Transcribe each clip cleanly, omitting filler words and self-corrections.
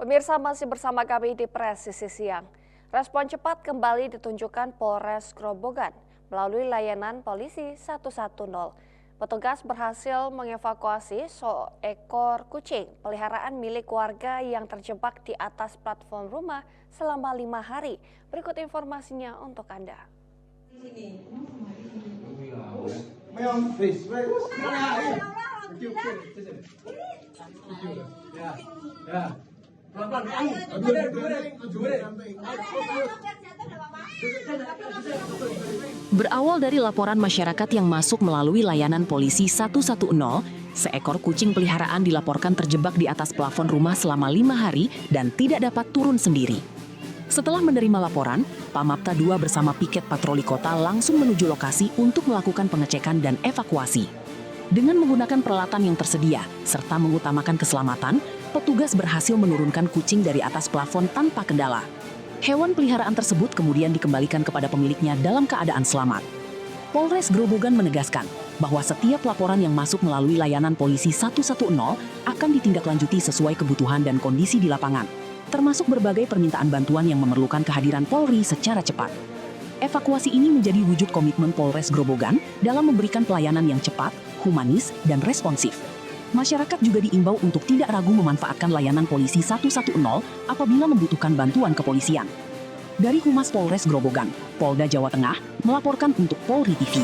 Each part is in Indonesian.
Pemirsa masih bersama kami di Presisi Siang. Respon cepat kembali ditunjukkan Polres Grobogan melalui layanan polisi 110. Petugas berhasil mengevakuasi seekor kucing peliharaan milik warga yang terjebak di atas platform rumah selama 5 hari. Berikut informasinya untuk Anda. Berawal dari laporan masyarakat yang masuk melalui layanan polisi 110, seekor kucing peliharaan dilaporkan terjebak di atas plafon rumah selama 5 hari dan tidak dapat turun sendiri. Setelah menerima laporan, Pamapta 2 bersama piket patroli kota langsung menuju lokasi untuk melakukan pengecekan dan evakuasi. Dengan menggunakan peralatan yang tersedia, serta mengutamakan keselamatan, petugas berhasil menurunkan kucing dari atas plafon tanpa kendala. Hewan peliharaan tersebut kemudian dikembalikan kepada pemiliknya dalam keadaan selamat. Polres Grobogan menegaskan bahwa setiap laporan yang masuk melalui layanan polisi 110 akan ditindaklanjuti sesuai kebutuhan dan kondisi di lapangan, termasuk berbagai permintaan bantuan yang memerlukan kehadiran Polri secara cepat. Evakuasi ini menjadi wujud komitmen Polres Grobogan dalam memberikan pelayanan yang cepat, humanis, dan responsif. Masyarakat juga diimbau untuk tidak ragu memanfaatkan layanan polisi 110 apabila membutuhkan bantuan kepolisian. Dari Humas Polres Grobogan, Polda Jawa Tengah melaporkan untuk Polri TV.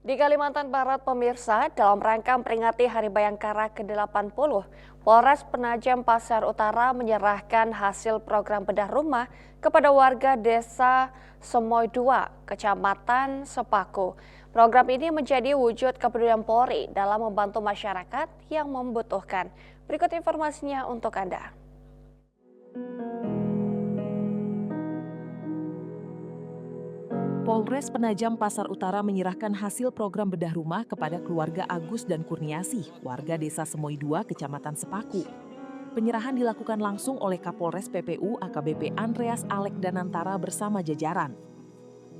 Di Kalimantan Barat, pemirsa, dalam rangka memperingati Hari Bayangkara ke-80, Polres Penajam Pasar Utara menyerahkan hasil program bedah rumah kepada warga Desa Semoy 2, Kecamatan Sepaku. Program ini menjadi wujud kepedulian Polri dalam membantu masyarakat yang membutuhkan. Berikut informasinya untuk Anda. Polres Penajam Pasar Utara menyerahkan hasil program bedah rumah kepada keluarga Agus dan Kurniasih, warga Desa Semoy 2, Kecamatan Sepaku. Penyerahan dilakukan langsung oleh Kapolres PPU AKBP Andreas Alek Danantara bersama jajaran.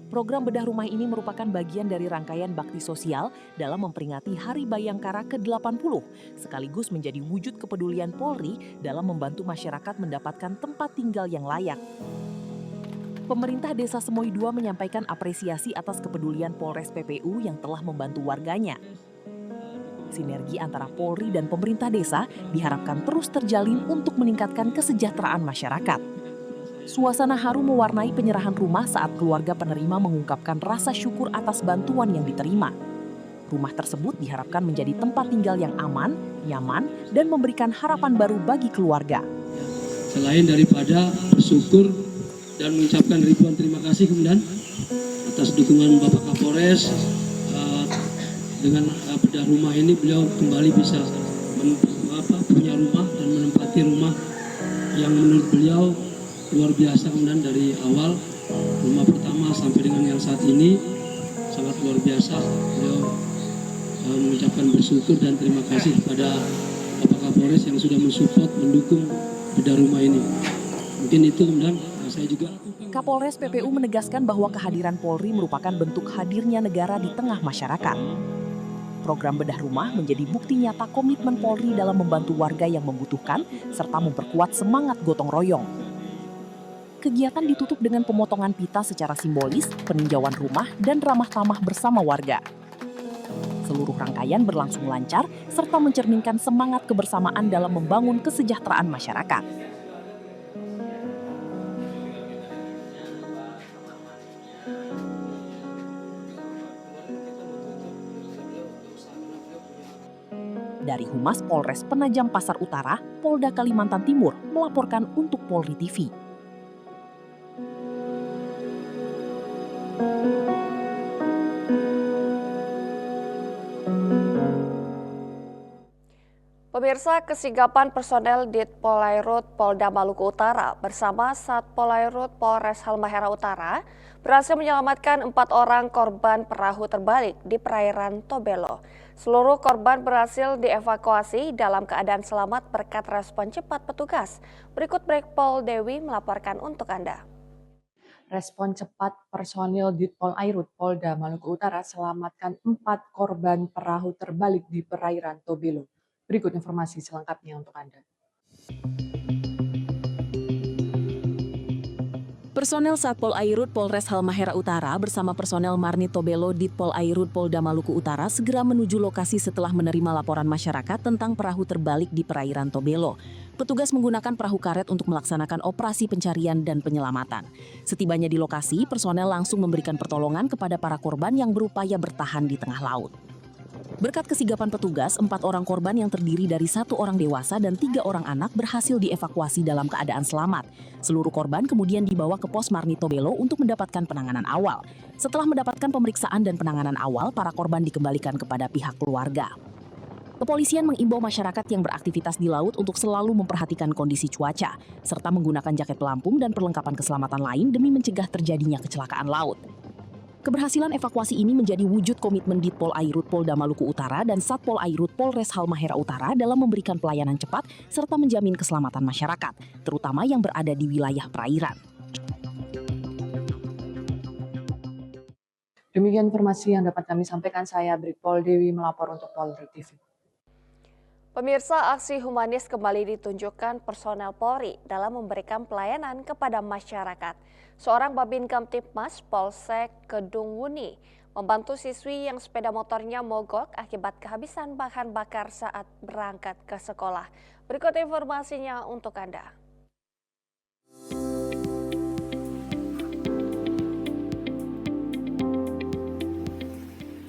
Program bedah rumah ini merupakan bagian dari rangkaian bakti sosial dalam memperingati Hari Bayangkara ke-80, sekaligus menjadi wujud kepedulian Polri dalam membantu masyarakat mendapatkan tempat tinggal yang layak. Pemerintah Desa Semoy 2 menyampaikan apresiasi atas kepedulian Polres PPU yang telah membantu warganya. Sinergi antara Polri dan pemerintah desa diharapkan terus terjalin untuk meningkatkan kesejahteraan masyarakat. Suasana haru mewarnai penyerahan rumah saat keluarga penerima mengungkapkan rasa syukur atas bantuan yang diterima. Rumah tersebut diharapkan menjadi tempat tinggal yang aman, nyaman, dan memberikan harapan baru bagi keluarga. Selain daripada bersyukur dan mengucapkan ribuan terima kasih kemudian atas dukungan Bapak Kapolres, dengan bedah rumah ini beliau kembali bisa punya rumah dan menempati rumah yang menurut beliau luar biasa. Kemudian dari awal rumah pertama sampai dengan yang saat ini sangat luar biasa. Beliau mengucapkan bersyukur dan terima kasih kepada Bapak Kapolres yang sudah mensupport, mendukung bedah rumah ini. Mungkin itu kemudian saya juga. Kapolres PPU menegaskan bahwa kehadiran Polri merupakan bentuk hadirnya negara di tengah masyarakat. Program bedah rumah menjadi bukti nyata komitmen Polri dalam membantu warga yang membutuhkan serta memperkuat semangat gotong royong. Kegiatan ditutup dengan pemotongan pita secara simbolis, peninjauan rumah, dan ramah tamah bersama warga. Seluruh rangkaian berlangsung lancar serta mencerminkan semangat kebersamaan dalam membangun kesejahteraan masyarakat. Dari Humas Polres Penajam Pasar Utara, Polda Kalimantan Timur melaporkan untuk Polri TV. Pemirsa, kesigapan personel Ditpolairut Polda Maluku Utara bersama Satpolairut Polres Halmahera Utara berhasil menyelamatkan 4 orang korban perahu terbalik di perairan Tobelo. Seluruh korban berhasil dievakuasi dalam keadaan selamat berkat respon cepat petugas. Berikut Brigpol Dewi melaporkan untuk Anda. Respon cepat personil Ditpol Airut Polda Maluku Utara selamatkan 4 korban perahu terbalik di perairan Tobelo. Berikut informasi selengkapnya untuk Anda. Personel Satpol Airut Polres Halmahera Utara bersama personel Marni Tobelo Ditpol Airut Polda Maluku Utara segera menuju lokasi setelah menerima laporan masyarakat tentang perahu terbalik di perairan Tobelo. Petugas menggunakan perahu karet untuk melaksanakan operasi pencarian dan penyelamatan. Setibanya di lokasi, personel langsung memberikan pertolongan kepada para korban yang berupaya bertahan di tengah laut. Berkat kesigapan petugas, 4 orang korban yang terdiri dari 1 orang dewasa dan 3 orang anak berhasil dievakuasi dalam keadaan selamat. Seluruh korban kemudian dibawa ke pos Marni Tobelo untuk mendapatkan penanganan awal. Setelah mendapatkan pemeriksaan dan penanganan awal, para korban dikembalikan kepada pihak keluarga. Kepolisian mengimbau masyarakat yang beraktivitas di laut untuk selalu memperhatikan kondisi cuaca, serta menggunakan jaket pelampung dan perlengkapan keselamatan lain demi mencegah terjadinya kecelakaan laut. Keberhasilan evakuasi ini menjadi wujud komitmen Ditpol Airut Polda Maluku Utara dan Satpol Airut Polres Halmahera Utara dalam memberikan pelayanan cepat serta menjamin keselamatan masyarakat, terutama yang berada di wilayah perairan. Demikian informasi yang dapat kami sampaikan. Saya Brigpol Dewi melapor untuk Polri TV. Pemirsa, aksi humanis kembali ditunjukkan personel Polri dalam memberikan pelayanan kepada masyarakat. Seorang Babin Kamtibmas Polsek Kedung Wuni membantu siswi yang sepeda motornya mogok akibat kehabisan bahan bakar saat berangkat ke sekolah. Berikut informasinya untuk Anda.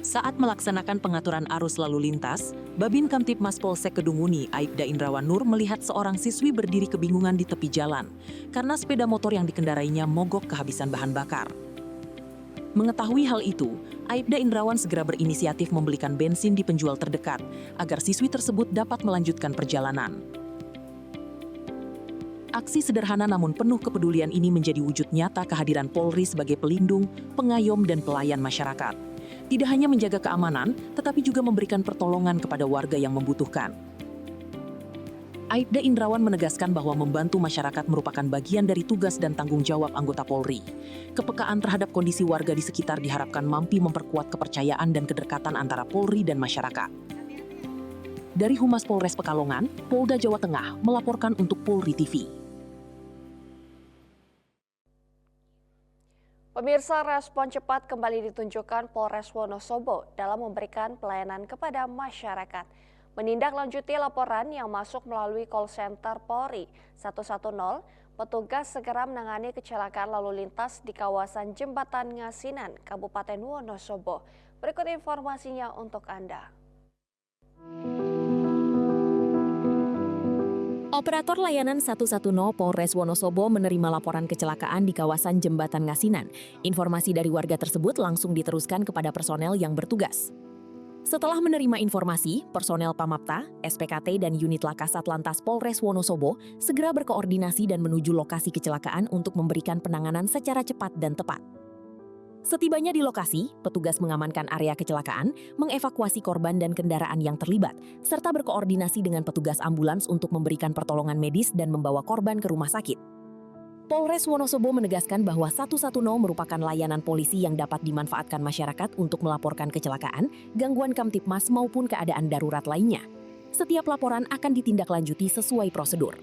Saat melaksanakan pengaturan arus lalu lintas, Babin Kamtibmas Polsek Kedung Wuni, Aibda Indrawan Nur melihat seorang siswi berdiri kebingungan di tepi jalan karena sepeda motor yang dikendarainya mogok kehabisan bahan bakar. Mengetahui hal itu, Aibda Indrawan segera berinisiatif membelikan bensin di penjual terdekat agar siswi tersebut dapat melanjutkan perjalanan. Aksi sederhana namun penuh kepedulian ini menjadi wujud nyata kehadiran Polri sebagai pelindung, pengayom, dan pelayan masyarakat. Tidak hanya menjaga keamanan, tetapi juga memberikan pertolongan kepada warga yang membutuhkan. Aibda Indrawan menegaskan bahwa membantu masyarakat merupakan bagian dari tugas dan tanggung jawab anggota Polri. Kepekaan terhadap kondisi warga di sekitar diharapkan mampu memperkuat kepercayaan dan kedekatan antara Polri dan masyarakat. Dari Humas Polres Pekalongan, Polda Jawa Tengah melaporkan untuk Polri TV. Pemirsa, respon cepat kembali ditunjukkan Polres Wonosobo dalam memberikan pelayanan kepada masyarakat. Menindaklanjuti laporan yang masuk melalui call center Polri 110, petugas segera menangani kecelakaan lalu lintas di kawasan Jembatan Ngasinan, Kabupaten Wonosobo. Berikut informasinya untuk Anda. Operator layanan 110 Polres Wonosobo menerima laporan kecelakaan di kawasan Jembatan Ngasinan. Informasi dari warga tersebut langsung diteruskan kepada personel yang bertugas. Setelah menerima informasi, personel Pamapta, SPKT, dan unit Laka Satlantas Polres Wonosobo segera berkoordinasi dan menuju lokasi kecelakaan untuk memberikan penanganan secara cepat dan tepat. Setibanya di lokasi, petugas mengamankan area kecelakaan, mengevakuasi korban dan kendaraan yang terlibat, serta berkoordinasi dengan petugas ambulans untuk memberikan pertolongan medis dan membawa korban ke rumah sakit. Polres Wonosobo menegaskan bahwa 110 merupakan layanan polisi yang dapat dimanfaatkan masyarakat untuk melaporkan kecelakaan, gangguan Kamtibmas maupun keadaan darurat lainnya. Setiap laporan akan ditindaklanjuti sesuai prosedur.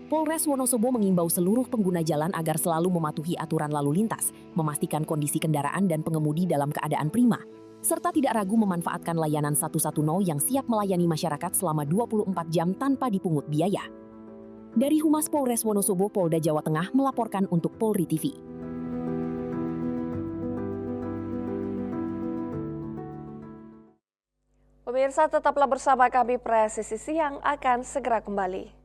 Polres Wonosobo mengimbau seluruh pengguna jalan agar selalu mematuhi aturan lalu lintas, memastikan kondisi kendaraan dan pengemudi dalam keadaan prima, serta tidak ragu memanfaatkan layanan 110 yang siap melayani masyarakat selama 24 jam tanpa dipungut biaya. Dari Humas Polres Wonosobo, Polda Jawa Tengah melaporkan untuk Polri TV. Pemirsa, tetaplah bersama kami, Presisi Siang akan segera kembali.